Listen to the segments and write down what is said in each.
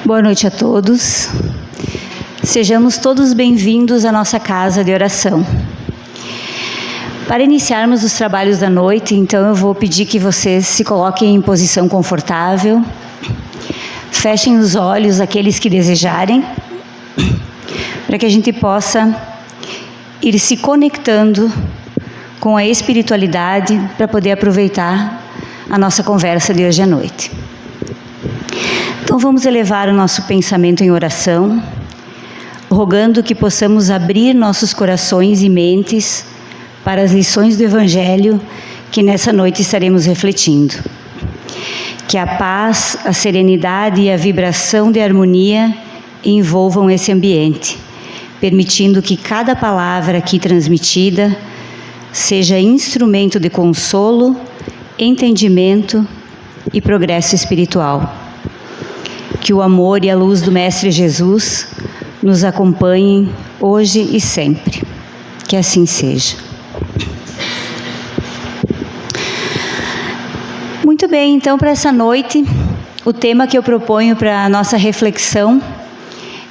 Boa noite a todos. Sejamos todos bem-vindos à nossa casa de oração. Para iniciarmos os trabalhos da noite, então eu vou pedir que vocês se coloquem em posição confortável, fechem os olhos, aqueles que desejarem, para que a gente possa ir se conectando com a espiritualidade para poder aproveitar a nossa conversa de hoje à noite. Então vamos elevar o nosso pensamento em oração, rogando que possamos abrir nossos corações e mentes para as lições do Evangelho que nessa noite estaremos refletindo. Que a paz, a serenidade e a vibração de harmonia envolvam esse ambiente, permitindo que cada palavra aqui transmitida seja instrumento de consolo, entendimento e progresso espiritual. Que o amor e a luz do Mestre Jesus nos acompanhem hoje e sempre. Que assim seja. Muito bem, então para essa noite, o tema que eu proponho para a nossa reflexão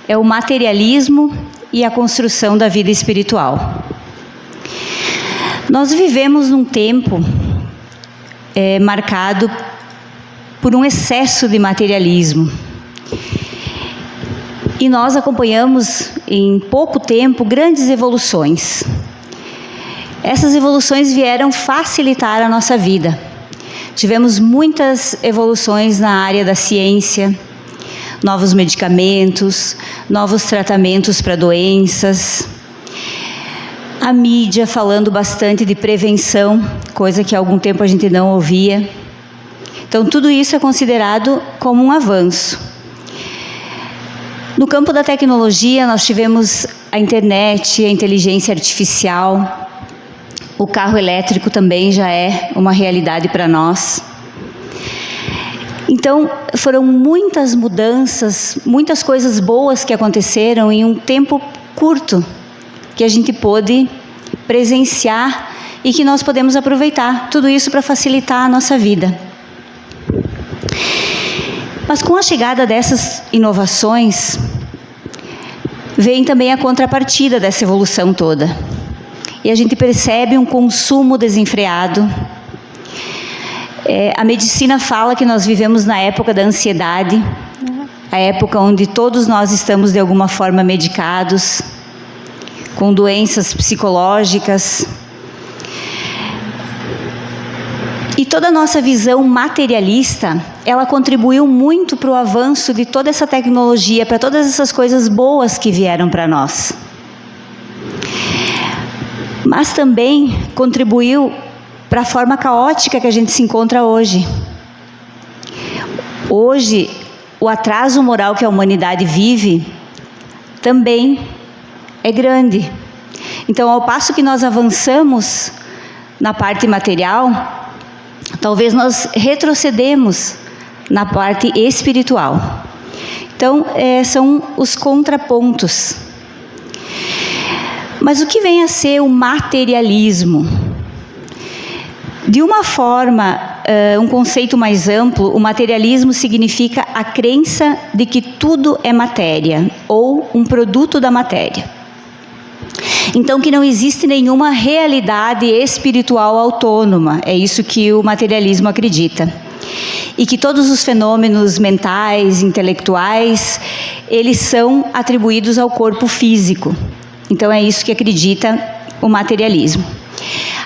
é o materialismo e a construção da vida espiritual. Nós vivemos num tempo marcado por um excesso de materialismo. E nós acompanhamos em pouco tempo grandes evoluções. Essas evoluções vieram facilitar a nossa vida. Tivemos muitas evoluções na área da ciência, novos medicamentos, novos tratamentos para doenças, a mídia falando bastante de prevenção, coisa que há algum tempo a gente não ouvia. Então tudo isso é considerado como um avanço. No campo da tecnologia nós tivemos a internet, a inteligência artificial. O carro elétrico também já é uma realidade para nós. Então, foram muitas mudanças, muitas coisas boas que aconteceram em um tempo curto, que a gente pôde presenciar e que nós podemos aproveitar. Tudo isso para facilitar a nossa vida. Mas com a chegada dessas inovações, vem também a contrapartida dessa evolução toda. E a gente percebe um consumo desenfreado. A medicina fala que nós vivemos na época da ansiedade, a época onde todos nós estamos de alguma forma medicados, com doenças psicológicas. E toda a nossa visão materialista, ela contribuiu muito para o avanço de toda essa tecnologia, para todas essas coisas boas que vieram para nós. Mas também contribuiu para a forma caótica que a gente se encontra hoje. Hoje, o atraso moral que a humanidade vive também é grande. Então, ao passo que nós avançamos na parte material, talvez nós retrocedemos na parte espiritual. Então, são os contrapontos. Mas o que vem a ser o materialismo? De uma forma, um conceito mais amplo, o materialismo significa a crença de que tudo é matéria, ou um produto da matéria. Então, que não existe nenhuma realidade espiritual autônoma, é isso que o materialismo acredita. E que todos os fenômenos mentais, intelectuais, eles são atribuídos ao corpo físico. Então, é isso que acredita o materialismo.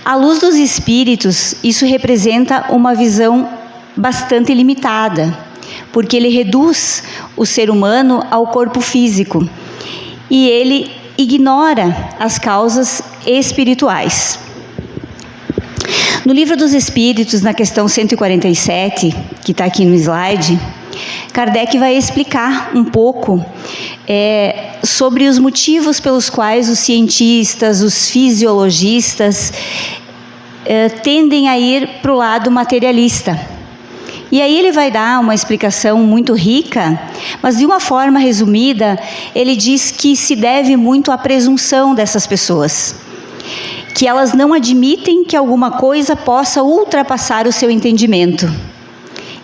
À luz dos espíritos, isso representa uma visão bastante limitada, porque ele reduz o ser humano ao corpo físico e ele ignora as causas espirituais. No Livro dos Espíritos, na questão 147, que está aqui no slide, Kardec vai explicar um pouco sobre os motivos pelos quais os cientistas, os fisiologistas tendem a ir para o lado materialista. E aí ele vai dar uma explicação muito rica, mas de uma forma resumida, ele diz que se deve muito à presunção dessas pessoas, que elas não admitem que alguma coisa possa ultrapassar o seu entendimento.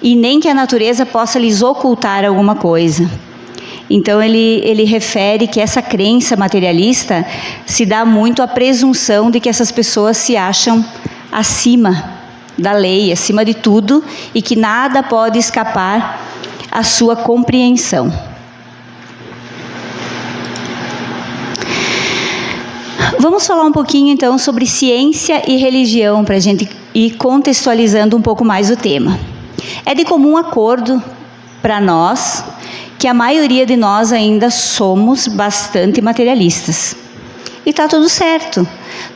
e nem que a natureza possa lhes ocultar alguma coisa. Então ele refere que essa crença materialista se dá muito à presunção de que essas pessoas se acham acima da lei, acima de tudo, e que nada pode escapar à sua compreensão. Vamos falar um pouquinho então sobre ciência e religião para a gente ir contextualizando um pouco mais o tema. É de comum acordo para nós que a maioria de nós ainda somos bastante materialistas. E está tudo certo.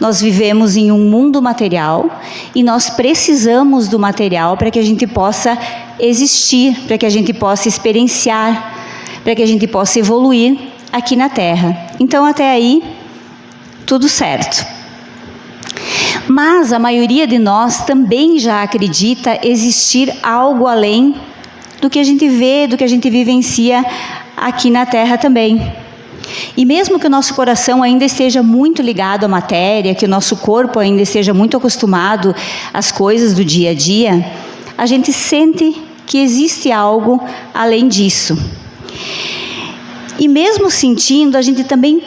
Nós vivemos em um mundo material e nós precisamos do material para que a gente possa existir, para que a gente possa experienciar, para que a gente possa evoluir aqui na Terra. Então, até aí, tudo certo. Mas a maioria de nós também já acredita existir algo além do que a gente vê, do que a gente vivencia aqui na Terra também. E mesmo que o nosso coração ainda esteja muito ligado à matéria, que o nosso corpo ainda esteja muito acostumado às coisas do dia a dia, a gente sente que existe algo além disso. E mesmo sentindo, a gente também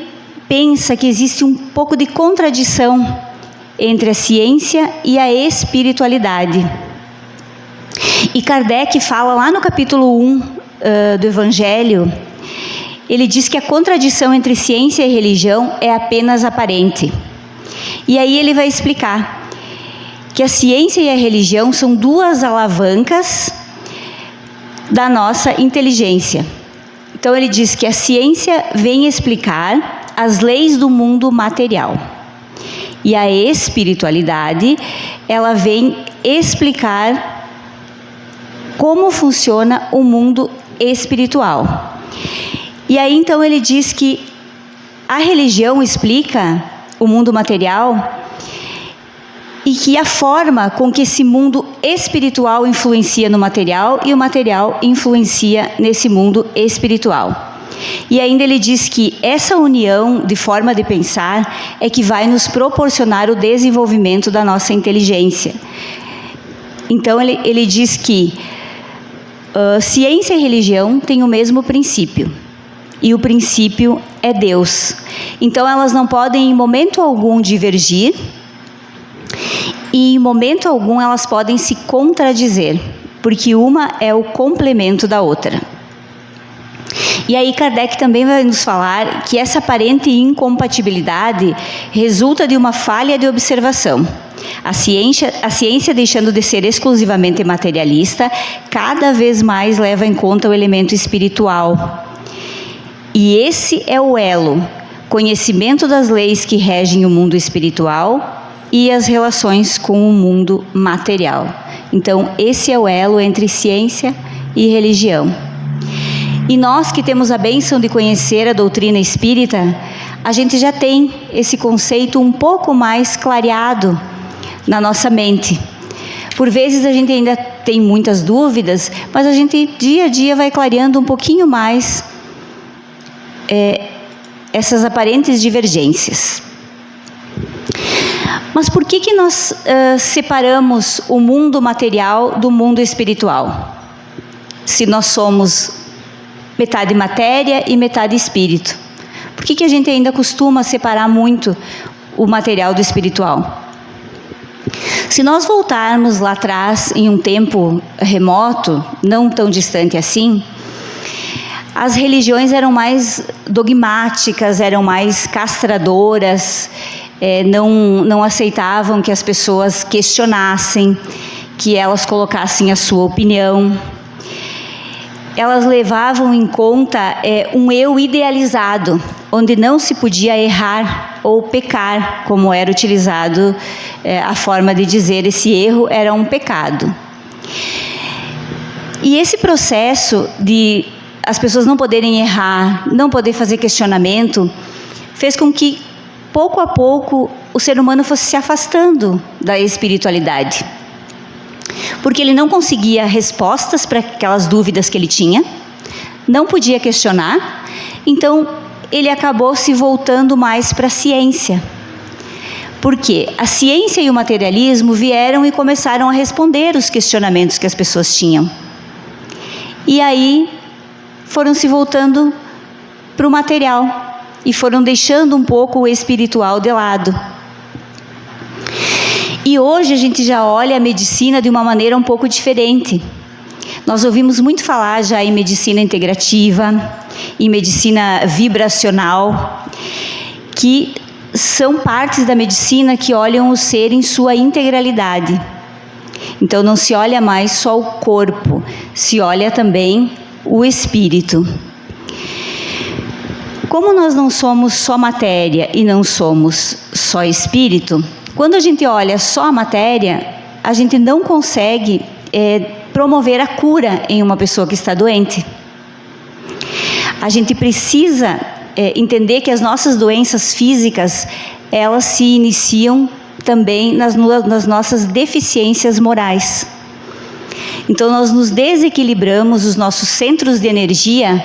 pensa que existe um pouco de contradição entre a ciência e a espiritualidade. E Kardec fala lá no capítulo 1 do Evangelho, ele diz que a contradição entre ciência e religião é apenas aparente. E aí ele vai explicar que a ciência e a religião são duas alavancas da nossa inteligência. Então ele diz que a ciência vem explicar as leis do mundo material. E a espiritualidade, ela vem explicar como funciona o mundo espiritual. E aí então ele diz que a religião explica o mundo material e que a forma com que esse mundo espiritual influencia no material e o material influencia nesse mundo espiritual. E ainda ele diz que essa união de forma de pensar é que vai nos proporcionar o desenvolvimento da nossa inteligência. Então ele diz que ciência e religião têm o mesmo princípio. E o princípio é Deus. Então elas não podem em momento algum divergir e em momento algum elas podem se contradizer, porque uma é o complemento da outra. E aí Kardec também vai nos falar que essa aparente incompatibilidade resulta de uma falha de observação. A ciência, deixando de ser exclusivamente materialista, cada vez mais leva em conta o elemento espiritual. E esse é o elo, conhecimento das leis que regem o mundo espiritual e as relações com o mundo material. Então, esse é o elo entre ciência e religião. E nós que temos a bênção de conhecer a doutrina espírita, a gente já tem esse conceito um pouco mais clareado na nossa mente. Por vezes a gente ainda tem muitas dúvidas, mas a gente dia a dia vai clareando um pouquinho mais essas aparentes divergências. Mas por que nós separamos o mundo material do mundo espiritual? Se nós somos metade matéria e metade espírito. Por que a gente ainda costuma separar muito o material do espiritual? Se nós voltarmos lá atrás, em um tempo remoto, não tão distante assim, as religiões eram mais dogmáticas, eram mais castradoras, não aceitavam que as pessoas questionassem, que elas colocassem a sua opinião. Elas levavam em conta um eu idealizado, onde não se podia errar ou pecar, como era utilizado a forma de dizer esse erro era um pecado. E esse processo de as pessoas não poderem errar, não poder fazer questionamento, fez com que, pouco a pouco, o ser humano fosse se afastando da espiritualidade. Porque ele não conseguia respostas para aquelas dúvidas que ele tinha, não podia questionar, então ele acabou se voltando mais para a ciência. Porque a ciência e o materialismo vieram e começaram a responder os questionamentos que as pessoas tinham. E aí foram se voltando para o material e foram deixando um pouco o espiritual de lado. E hoje a gente já olha a medicina de uma maneira um pouco diferente. Nós ouvimos muito falar já em medicina integrativa, em medicina vibracional, que são partes da medicina que olham o ser em sua integralidade. Então não se olha mais só o corpo, se olha também o espírito. Como nós não somos só matéria e não somos só espírito, quando a gente olha só a matéria, a gente não consegue promover a cura em uma pessoa que está doente. A gente precisa entender que as nossas doenças físicas, elas se iniciam também nas nossas deficiências morais. Então nós nos desequilibramos os nossos centros de energia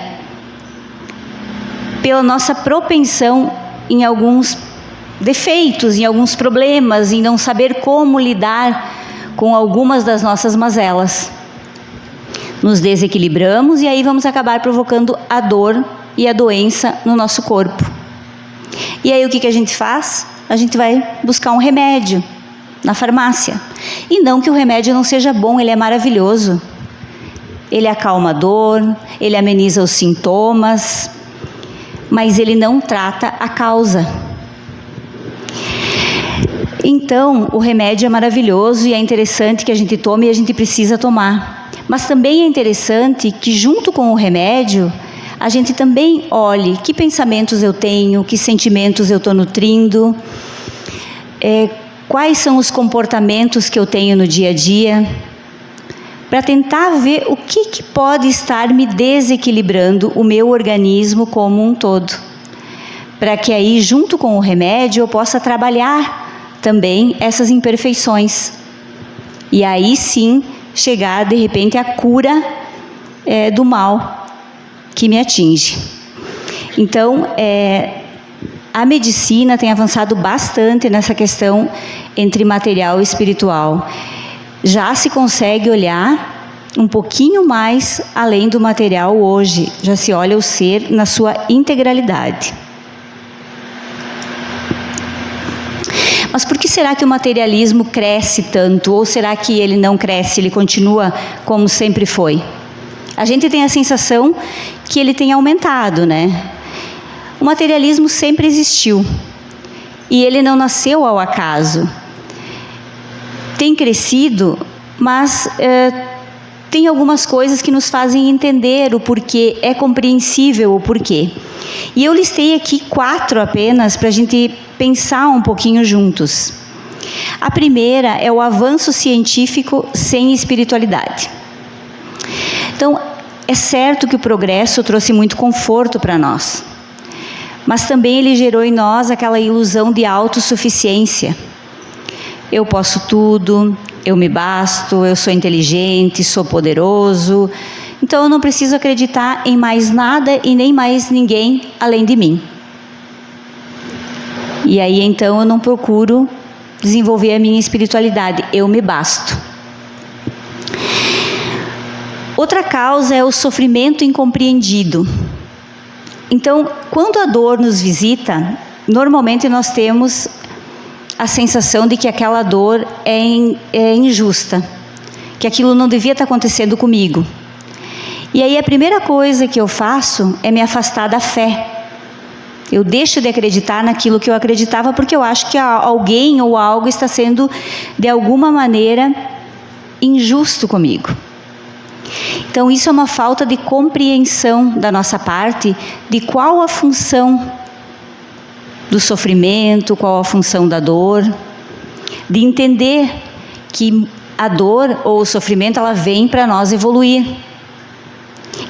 pela nossa propensão em alguns defeitos, em alguns problemas, em não saber como lidar com algumas das nossas mazelas. Nos desequilibramos e aí vamos acabar provocando a dor e a doença no nosso corpo. E aí o que a gente faz? A gente vai buscar um remédio na farmácia. E não que o remédio não seja bom, ele é maravilhoso. Ele acalma a dor, ele ameniza os sintomas, mas ele não trata a causa. Então, o remédio é maravilhoso e é interessante que a gente tome e a gente precisa tomar. Mas também é interessante que junto com o remédio, a gente também olhe que pensamentos eu tenho, que sentimentos eu estou nutrindo, quais são os comportamentos que eu tenho no dia a dia, para tentar ver o que pode estar me desequilibrando o meu organismo como um todo. Para que aí, junto com o remédio, eu possa trabalhar também essas imperfeições. E aí sim, chegar de repente à cura do mal que me atinge. Então, a medicina tem avançado bastante nessa questão entre material e espiritual. Já se consegue olhar um pouquinho mais além do material hoje. Já se olha o ser na sua integralidade. Mas por que será que o materialismo cresce tanto? Ou será que ele não cresce, ele continua como sempre foi? A gente tem a sensação que ele tem aumentado, né? O materialismo sempre existiu. E ele não nasceu ao acaso. Tem crescido, mas tem algumas coisas que nos fazem entender o porquê, é compreensível o porquê. E eu listei aqui 4 apenas para a gente pensar um pouquinho juntos. A primeira é o avanço científico sem espiritualidade. Então, é certo que o progresso trouxe muito conforto para nós, mas também ele gerou em nós aquela ilusão de autossuficiência. Eu posso tudo, eu me basto, eu sou inteligente, sou poderoso, então eu não preciso acreditar em mais nada e nem mais ninguém além de mim. E aí então eu não procuro desenvolver a minha espiritualidade, eu me basto. Outra causa é o sofrimento incompreendido. Então, quando a dor nos visita, normalmente nós temos a sensação de que aquela dor é injusta, que aquilo não devia estar acontecendo comigo. E aí a primeira coisa que eu faço é me afastar da fé. Eu deixo de acreditar naquilo que eu acreditava porque eu acho que alguém ou algo está sendo, de alguma maneira, injusto comigo. Então isso é uma falta de compreensão da nossa parte de qual a função do sofrimento, qual a função da dor, de entender que a dor ou o sofrimento ela vem para nós evoluir.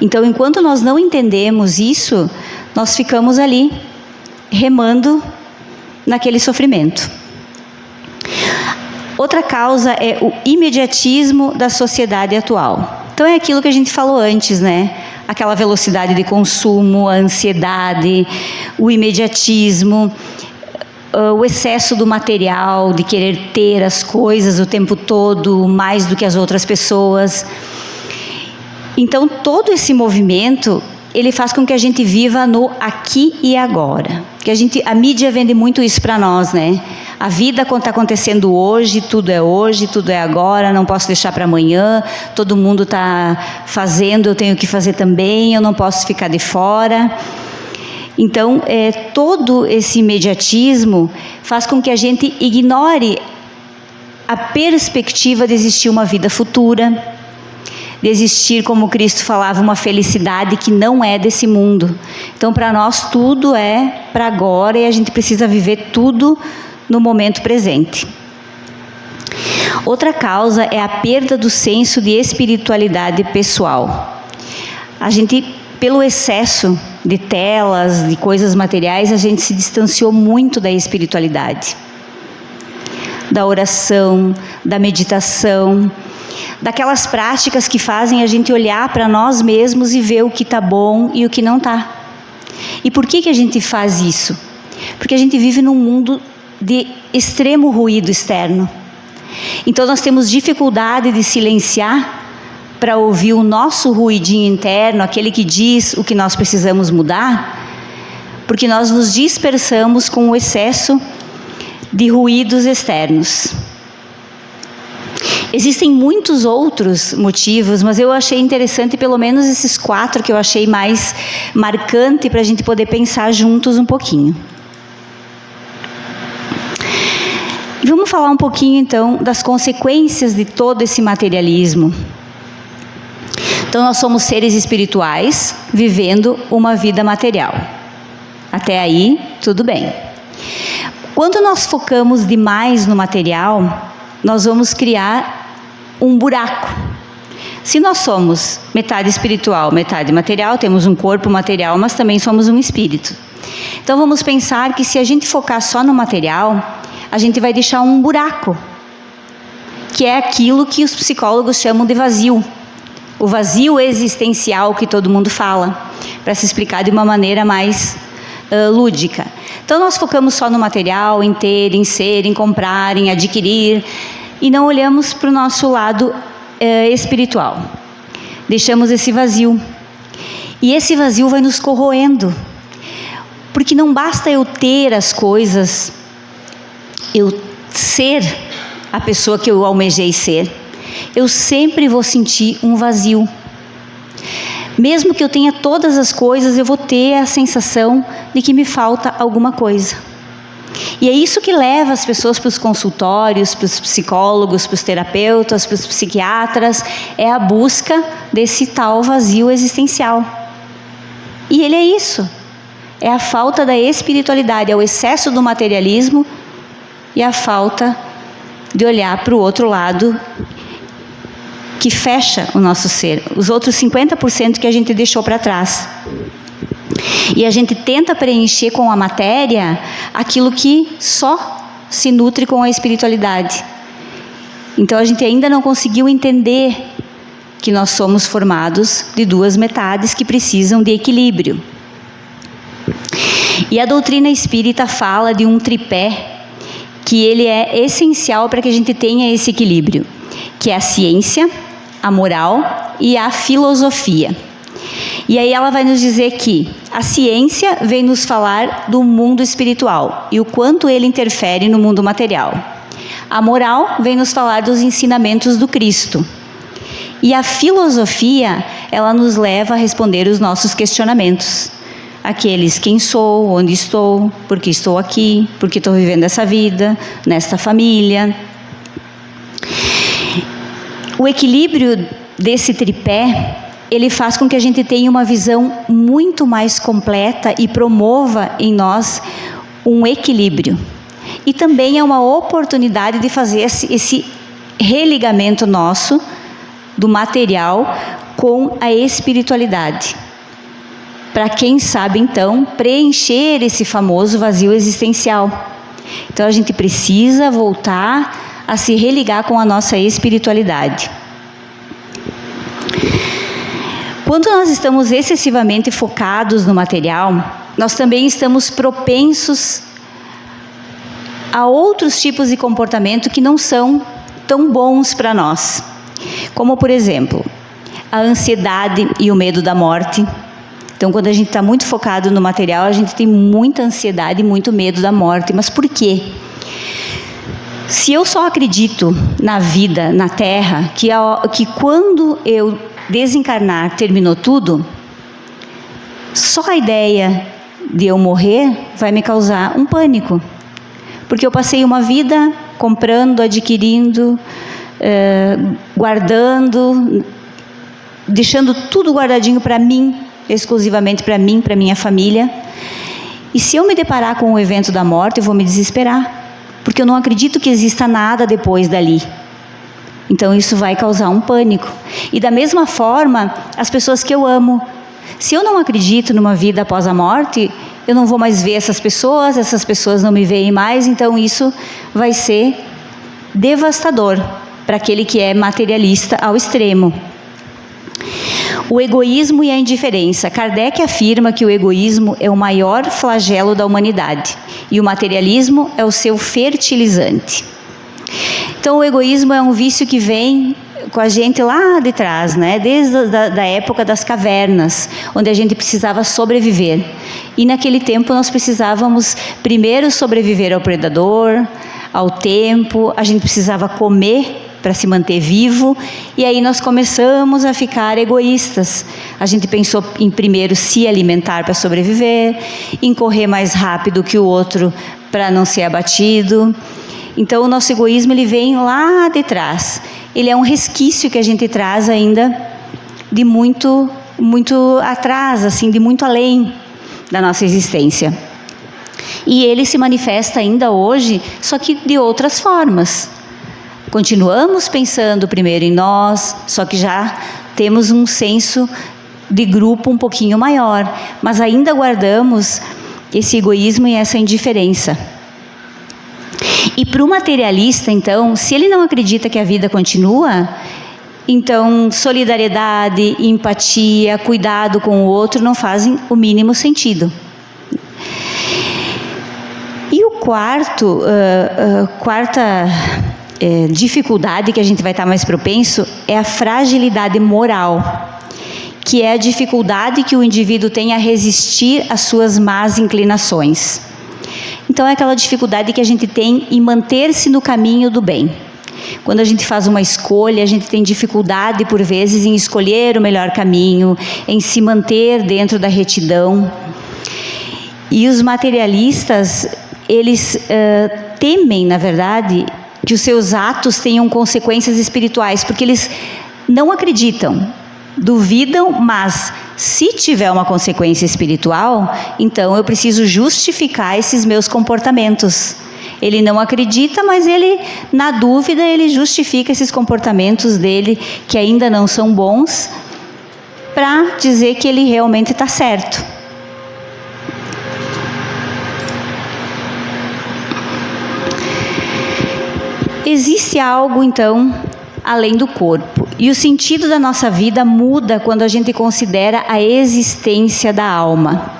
Então, enquanto nós não entendemos isso, nós ficamos ali remando naquele sofrimento. Outra causa é o imediatismo da sociedade atual. Então é aquilo que a gente falou antes, né? Aquela velocidade de consumo, a ansiedade, o imediatismo, o excesso do material, de querer ter as coisas o tempo todo, mais do que as outras pessoas. Então, todo esse movimento, ele faz com que a gente viva no aqui e agora. Que a mídia vende muito isso para nós, né? A vida está acontecendo hoje, tudo é agora, não posso deixar para amanhã, todo mundo está fazendo, eu tenho que fazer também, eu não posso ficar de fora. Então, todo esse imediatismo faz com que a gente ignore a perspectiva de existir uma vida futura, de existir, como Cristo falava, uma felicidade que não é desse mundo. Então, para nós, tudo é para agora e a gente precisa viver tudo no momento presente. Outra causa é a perda do senso de espiritualidade pessoal. A gente, pelo excesso de telas, de coisas materiais, a gente se distanciou muito da espiritualidade, da oração, da meditação, daquelas práticas que fazem a gente olhar para nós mesmos e ver o que está bom e o que não está. E por que a gente faz isso? Porque a gente vive num mundo de extremo ruído externo. Então nós temos dificuldade de silenciar para ouvir o nosso ruidinho interno, aquele que diz o que nós precisamos mudar, porque nós nos dispersamos com o excesso de ruídos externos. Existem muitos outros motivos, mas eu achei interessante pelo menos esses 4 que eu achei mais marcante para a gente poder pensar juntos um pouquinho. Vamos falar um pouquinho então das consequências de todo esse materialismo. Então nós somos seres espirituais vivendo uma vida material. Até aí, tudo bem. Quando nós focamos demais no material, nós vamos criar um buraco. Se nós somos metade espiritual, metade material, temos um corpo material, mas também somos um espírito. Então vamos pensar que se a gente focar só no material, a gente vai deixar um buraco, que é aquilo que os psicólogos chamam de vazio. O vazio existencial que todo mundo fala, para se explicar de uma maneira mais lúdica. Então nós focamos só no material, em ter, em ser, em comprar, em adquirir, e não olhamos para o nosso lado espiritual. Deixamos esse vazio. E esse vazio vai nos corroendo. Porque não basta eu ter as coisas, eu ser a pessoa que eu almejei ser. Eu sempre vou sentir um vazio. Mesmo que eu tenha todas as coisas, eu vou ter a sensação de que me falta alguma coisa. E é isso que leva as pessoas para os consultórios, para os psicólogos, para os terapeutas, para os psiquiatras, é a busca desse tal vazio existencial. E ele é isso, é a falta da espiritualidade, é o excesso do materialismo e a falta de olhar para o outro lado que fecha o nosso ser, os outros 50% que a gente deixou para trás. E a gente tenta preencher com a matéria aquilo que só se nutre com a espiritualidade. Então a gente ainda não conseguiu entender que nós somos formados de 2 metades que precisam de equilíbrio. E a doutrina espírita fala de um tripé que ele é essencial para que a gente tenha esse equilíbrio, que é a ciência, a moral e a filosofia. E aí ela vai nos dizer que a ciência vem nos falar do mundo espiritual e o quanto ele interfere no mundo material. A moral vem nos falar dos ensinamentos do Cristo. E a filosofia, ela nos leva a responder os nossos questionamentos. Aqueles: quem sou, onde estou, por que estou aqui, por que estou vivendo essa vida, nesta família. O equilíbrio desse tripé, ele faz com que a gente tenha uma visão muito mais completa e promova em nós um equilíbrio. E também é uma oportunidade de fazer esse religamento nosso do material com a espiritualidade. Para quem sabe, então, preencher esse famoso vazio existencial. Então a gente precisa voltar a se religar com a nossa espiritualidade. Quando nós estamos excessivamente focados no material, nós também estamos propensos a outros tipos de comportamento que não são tão bons para nós. Como, por exemplo, a ansiedade e o medo da morte. Então, quando a gente está muito focado no material, a gente tem muita ansiedade e muito medo da morte. Mas por quê? Se eu só acredito na vida, na Terra, que quando eu desencarnar terminou tudo, só a ideia de eu morrer vai me causar um pânico. Porque eu passei uma vida comprando, adquirindo, guardando, deixando tudo guardadinho para mim, exclusivamente para mim, para minha família. E se eu me deparar com o evento da morte, eu vou me desesperar, porque eu não acredito que exista nada depois dali. Então isso vai causar um pânico. E da mesma forma, as pessoas que eu amo. Se eu não acredito numa vida após a morte, eu não vou mais ver essas pessoas não me veem mais, então isso vai ser devastador para aquele que é materialista ao extremo. O egoísmo e a indiferença. Kardec afirma que o egoísmo é o maior flagelo da humanidade e o materialismo é o seu fertilizante. Então o egoísmo é um vício que vem com a gente lá de trás, né? Desde a época das cavernas, onde a gente precisava sobreviver. E naquele tempo nós precisávamos primeiro sobreviver ao predador, ao tempo, a gente precisava comer para se manter vivo, e aí nós começamos a ficar egoístas. A gente pensou em primeiro se alimentar para sobreviver, em correr mais rápido que o outro para não ser abatido. Então o nosso egoísmo ele vem lá de trás. Ele é um resquício que a gente traz ainda de muito atrás, assim, de muito além da nossa existência. E ele se manifesta ainda hoje, só que de outras formas. Continuamos pensando primeiro em nós, só que já temos um senso de grupo um pouquinho maior, mas ainda guardamos esse egoísmo e essa indiferença. E para o materialista, então, se ele não acredita que a vida continua, então solidariedade, empatia, cuidado com o outro não fazem o mínimo sentido. E o quarta dificuldade que a gente vai estar mais propenso é a fragilidade moral, que é a dificuldade que o indivíduo tem a resistir às suas más inclinações. Então é aquela dificuldade que a gente tem em manter-se no caminho do bem. Quando a gente faz uma escolha, a gente tem dificuldade por vezes em escolher o melhor caminho, em se manter dentro da retidão. E os materialistas, eles temem, na verdade, que os seus atos tenham consequências espirituais, porque eles não acreditam, duvidam, mas se tiver uma consequência espiritual, então eu preciso justificar esses meus comportamentos. Ele não acredita, mas ele, na dúvida, ele justifica esses comportamentos dele, que ainda não são bons, para dizer que ele realmente está certo. Existe algo, então, além do corpo. E o sentido da nossa vida muda quando a gente considera a existência da alma.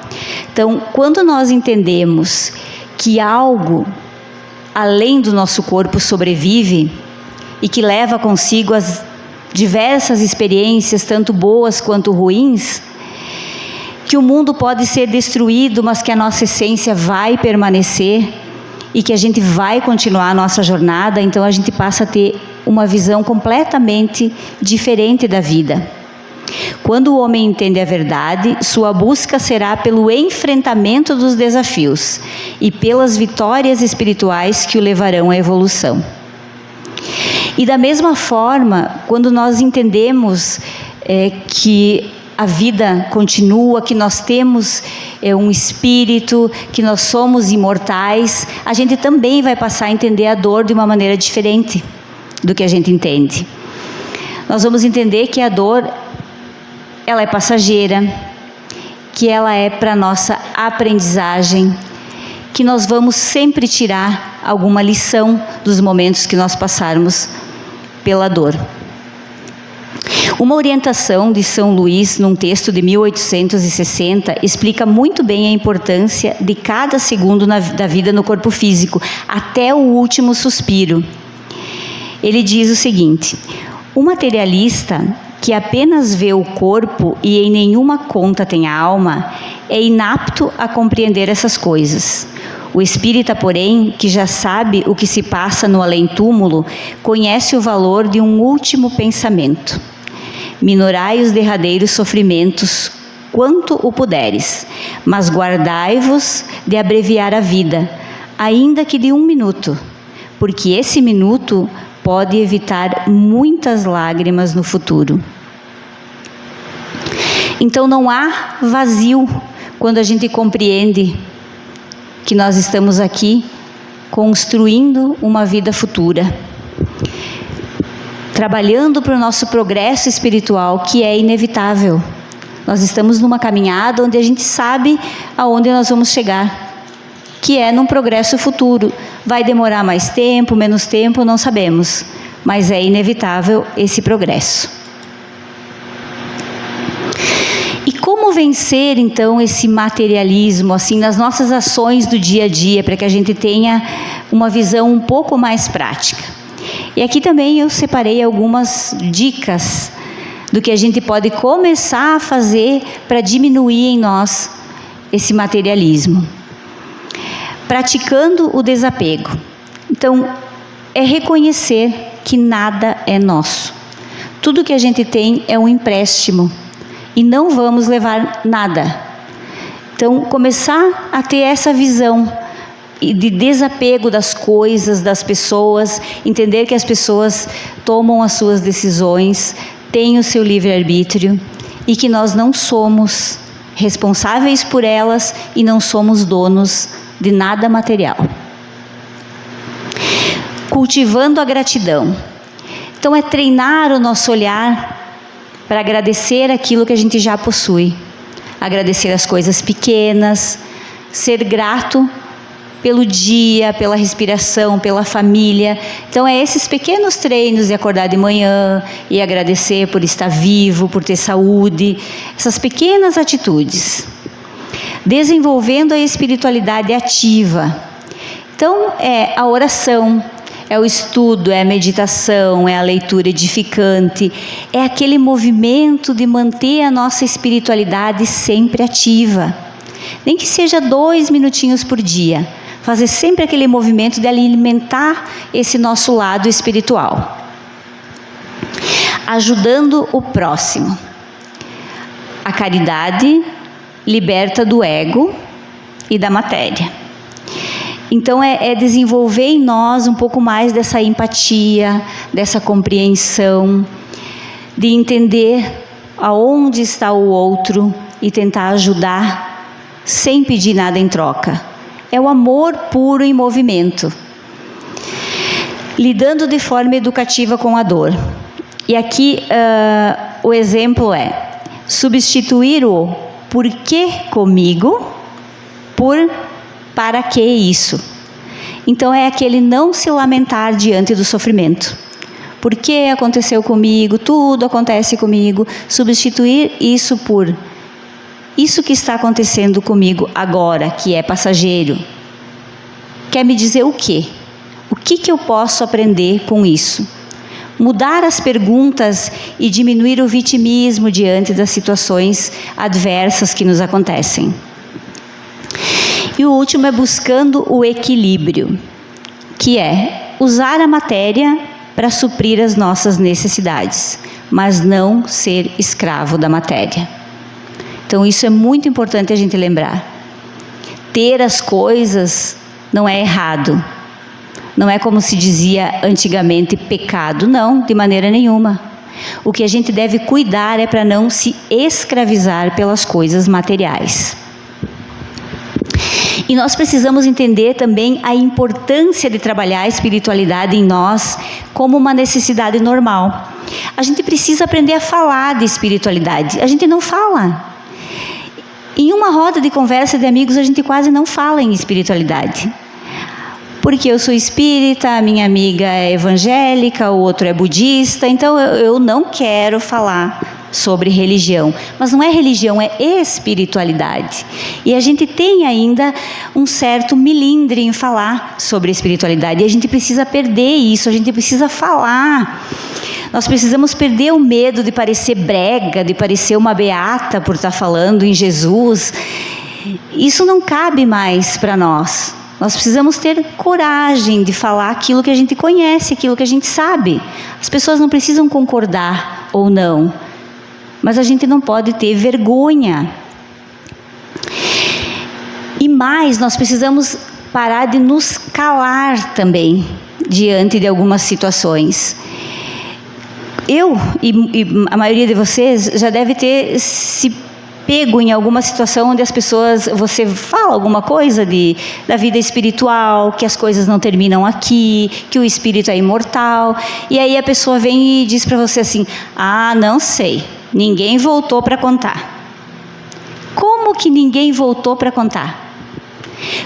Então, quando nós entendemos que algo além do nosso corpo sobrevive e que leva consigo as diversas experiências, tanto boas quanto ruins, que o mundo pode ser destruído, mas que a nossa essência vai permanecer e que a gente vai continuar a nossa jornada, então a gente passa a ter uma visão completamente diferente da vida. Quando o homem entende a verdade, sua busca será pelo enfrentamento dos desafios e pelas vitórias espirituais que o levarão à evolução. E da mesma forma, quando nós entendemos que a vida continua, que nós temos um espírito, que nós somos imortais, a gente também vai passar a entender a dor de uma maneira diferente do que a gente entende. Nós vamos entender que a dor, ela é passageira, que ela é para nossa aprendizagem, que nós vamos sempre tirar alguma lição dos momentos que nós passarmos pela dor. Uma orientação de São Luís, num texto de 1860, explica muito bem a importância de cada segundo da vida no corpo físico, até o último suspiro. Ele diz o seguinte: o materialista que apenas vê o corpo e em nenhuma conta tem a alma, é inapto a compreender essas coisas. O espírita, porém, que já sabe o que se passa no além-túmulo, conhece o valor de um último pensamento. Minorai os derradeiros sofrimentos, quanto o puderes, mas guardai-vos de abreviar a vida, ainda que de 1 minuto, porque esse minuto pode evitar muitas lágrimas no futuro. Então não há vazio quando a gente compreende que nós estamos aqui construindo uma vida futura, trabalhando para o nosso progresso espiritual, que é inevitável. Nós estamos numa caminhada onde a gente sabe aonde nós vamos chegar, que é num progresso futuro. Vai demorar mais tempo, menos tempo, não sabemos, mas é inevitável esse progresso. E como vencer então esse materialismo assim nas nossas ações do dia a dia, para que a gente tenha uma visão um pouco mais prática? E aqui também eu separei algumas dicas do que a gente pode começar a fazer para diminuir em nós esse materialismo. Praticando o desapego. Então, é reconhecer que nada é nosso. Tudo que a gente tem é um empréstimo e não vamos levar nada. Então, começar a ter essa visão de desapego das coisas, das pessoas, entender que as pessoas tomam as suas decisões, têm o seu livre-arbítrio e que nós não somos responsáveis por elas e não somos donos de nada material. Cultivando a gratidão. Então é treinar o nosso olhar para agradecer aquilo que a gente já possui. Agradecer as coisas pequenas, ser grato pelo dia, pela respiração, pela família. Então é esses pequenos treinos de acordar de manhã e agradecer por estar vivo, por ter saúde, essas pequenas atitudes. Desenvolvendo a espiritualidade ativa. Então é a oração, é o estudo, é a meditação, é a leitura edificante, é aquele movimento de manter a nossa espiritualidade sempre ativa. Nem que seja 2 minutinhos por dia, fazer sempre aquele movimento de alimentar esse nosso lado espiritual. Ajudando o próximo. A caridade liberta do ego e da matéria. Então é desenvolver em nós um pouco mais dessa empatia, dessa compreensão, de entender aonde está o outro e tentar ajudar sem pedir nada em troca. É o amor puro em movimento. Lidando de forma educativa com a dor. E aqui o exemplo é substituir o por que comigo por para que isso. Então é aquele não se lamentar diante do sofrimento. Por que aconteceu comigo? Tudo acontece comigo. Substituir isso por isso que está acontecendo comigo agora, que é passageiro. Quer me dizer o quê? O que eu posso aprender com isso? Mudar as perguntas e diminuir o vitimismo diante das situações adversas que nos acontecem. E o último é buscando o equilíbrio, que é usar a matéria para suprir as nossas necessidades, mas não ser escravo da matéria. Então isso é muito importante a gente lembrar. Ter as coisas não é errado. Não é como se dizia antigamente pecado, não, de maneira nenhuma. O que a gente deve cuidar é para não se escravizar pelas coisas materiais. E nós precisamos entender também a importância de trabalhar a espiritualidade em nós como uma necessidade normal. A gente precisa aprender a falar de espiritualidade. A gente não fala. Em uma roda de conversa de amigos, a gente quase não fala em espiritualidade. Porque eu sou espírita, a minha amiga é evangélica, o outro é budista, então eu não quero falar sobre religião. Mas não é religião, é espiritualidade. E a gente tem ainda um certo melindre em falar sobre espiritualidade. E a gente precisa perder isso, a gente precisa falar. Nós precisamos perder o medo de parecer brega, de parecer uma beata por estar falando em Jesus. Isso não cabe mais para nós. Nós precisamos ter coragem de falar aquilo que a gente conhece, aquilo que a gente sabe. As pessoas não precisam concordar ou não, mas a gente não pode ter vergonha. E mais, nós precisamos parar de nos calar também diante de algumas situações. Eu e a maioria de vocês já deve ter se pego em alguma situação onde você fala alguma coisa da vida espiritual, que as coisas não terminam aqui, que o espírito é imortal, e aí a pessoa vem e diz para você assim: ah, não sei, ninguém voltou para contar. Como que ninguém voltou para contar?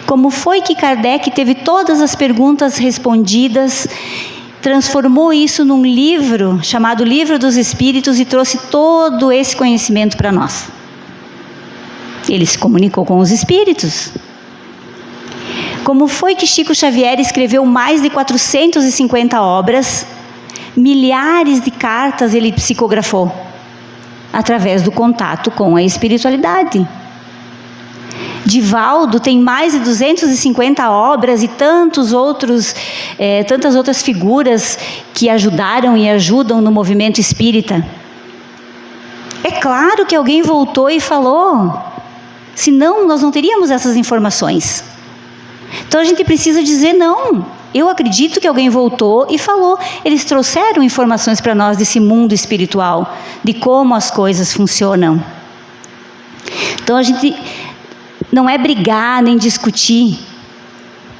Como foi que Kardec teve todas as perguntas respondidas, transformou isso num livro chamado Livro dos Espíritos e trouxe todo esse conhecimento para nós? Ele se comunicou com os espíritos. Como foi que Chico Xavier escreveu mais de 450 obras, milhares de cartas ele psicografou? Através do contato com a espiritualidade. Divaldo tem mais de 250 obras e tantas outras figuras que ajudaram e ajudam no movimento espírita. É claro que alguém voltou e falou, senão nós não teríamos essas informações. Então a gente precisa dizer não. Eu acredito que alguém voltou e falou. Eles trouxeram informações para nós desse mundo espiritual, de como as coisas funcionam. Então a gente não é brigar nem discutir,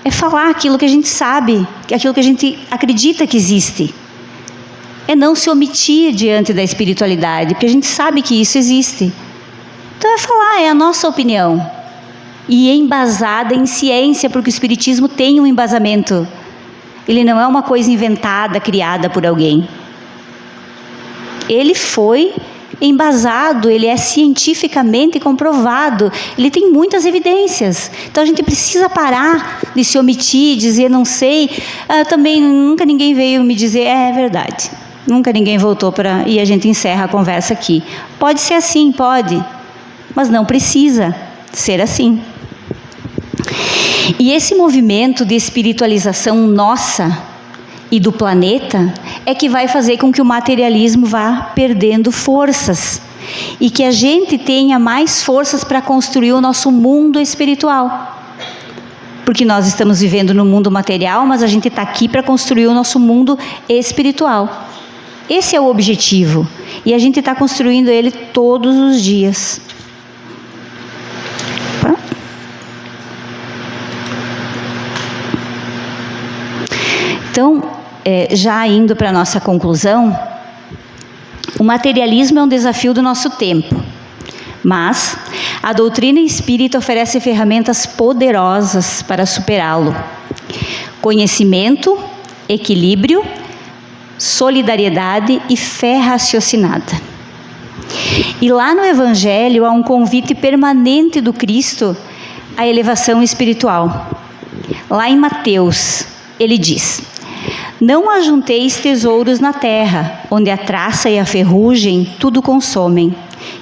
é falar aquilo que a gente sabe, aquilo que a gente acredita que existe. É não se omitir diante da espiritualidade, porque a gente sabe que isso existe. Então é falar, é a nossa opinião. E embasada em ciência, porque o espiritismo tem um embasamento. Ele não é uma coisa inventada, criada por alguém. Ele foi embasado, ele é cientificamente comprovado, ele tem muitas evidências. Então a gente precisa parar de se omitir, dizer não sei. Também nunca ninguém veio me dizer, é verdade, nunca ninguém voltou para... E a gente encerra a conversa aqui. Pode ser assim, pode, mas não precisa ser assim. E esse movimento de espiritualização nossa e do planeta é que vai fazer com que o materialismo vá perdendo forças e que a gente tenha mais forças para construir o nosso mundo espiritual. Porque nós estamos vivendo no mundo material, mas a gente está aqui para construir o nosso mundo espiritual. Esse é o objetivo e a gente está construindo ele todos os dias. Então, já indo para a nossa conclusão, o materialismo é um desafio do nosso tempo, mas a doutrina espírita oferece ferramentas poderosas para superá-lo. Conhecimento, equilíbrio, solidariedade e fé raciocinada. E lá no Evangelho há um convite permanente do Cristo à elevação espiritual. Lá em Mateus, ele diz: não ajunteis tesouros na terra, onde a traça e a ferrugem tudo consomem,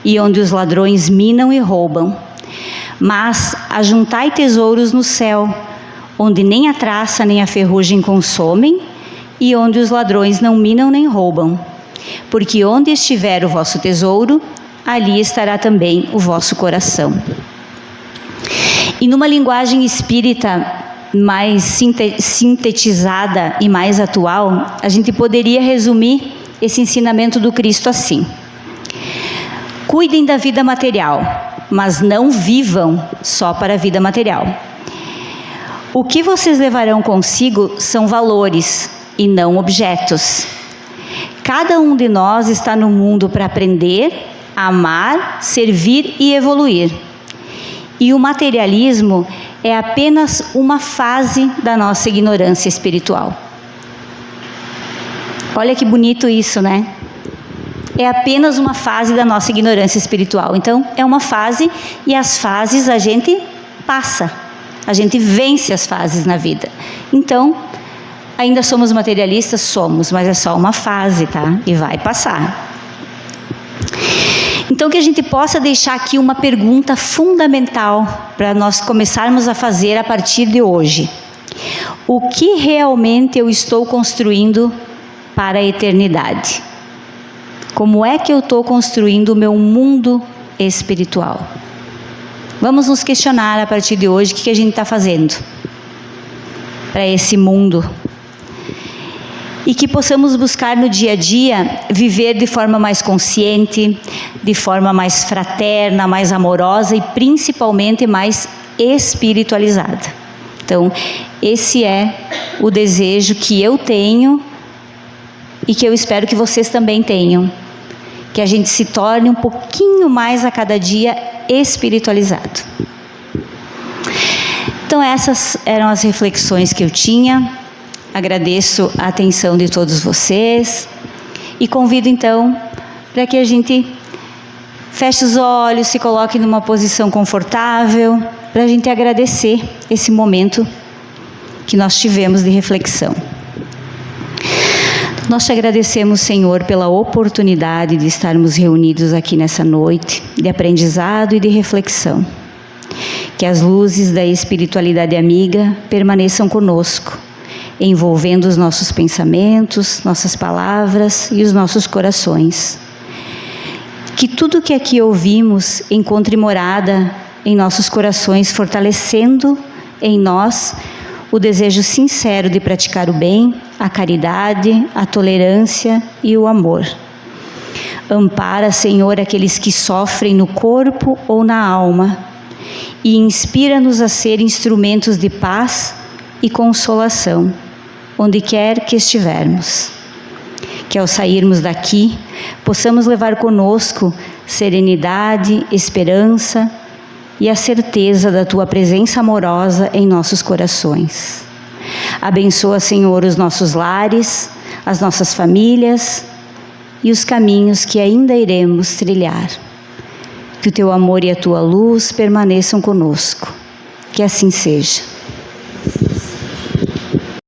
e onde os ladrões minam e roubam. Mas ajuntai tesouros no céu, onde nem a traça nem a ferrugem consomem, e onde os ladrões não minam nem roubam. Porque onde estiver o vosso tesouro, ali estará também o vosso coração. E numa linguagem espírita mais sintetizada e mais atual, a gente poderia resumir esse ensinamento do Cristo assim: cuidem da vida material, mas não vivam só para a vida material. O que vocês levarão consigo são valores e não objetos. Cada um de nós está no mundo para aprender, amar, servir e evoluir. E o materialismo é apenas uma fase da nossa ignorância espiritual. Olha que bonito isso, né? É apenas uma fase da nossa ignorância espiritual. Então, é uma fase e as fases a gente passa. A gente vence as fases na vida. Então, Ainda somos materialistas? Somos, mas é só uma fase, tá? E vai passar. Então, que a gente possa deixar aqui uma pergunta fundamental para nós começarmos a fazer a partir de hoje. O que realmente eu estou construindo para a eternidade? Como é que eu estou construindo o meu mundo espiritual? Vamos nos questionar a partir de hoje o que a gente está fazendo para esse mundo. E que possamos buscar no dia a dia viver de forma mais consciente, de forma mais fraterna, mais amorosa e principalmente mais espiritualizada. Então, esse é o desejo que eu tenho e que eu espero que vocês também tenham. Que a gente se torne um pouquinho mais a cada dia espiritualizado. Então essas eram as reflexões que eu tinha. Agradeço a atenção de todos vocês e convido então para que a gente feche os olhos, se coloque numa posição confortável, para a gente agradecer esse momento que nós tivemos de reflexão. Nós te agradecemos, Senhor, pela oportunidade de estarmos reunidos aqui nessa noite de aprendizado e de reflexão. Que as luzes da espiritualidade amiga permaneçam conosco, envolvendo os nossos pensamentos, nossas palavras e os nossos corações. Que tudo que aqui ouvimos encontre morada em nossos corações, fortalecendo em nós o desejo sincero de praticar o bem, a caridade, a tolerância e o amor. Ampara, Senhor, aqueles que sofrem no corpo ou na alma e inspira-nos a ser instrumentos de paz e consolação, onde quer que estivermos. Que ao sairmos daqui, possamos levar conosco serenidade, esperança e a certeza da Tua presença amorosa em nossos corações. Abençoa, Senhor, os nossos lares, as nossas famílias e os caminhos que ainda iremos trilhar. Que o Teu amor e a Tua luz permaneçam conosco. Que assim seja.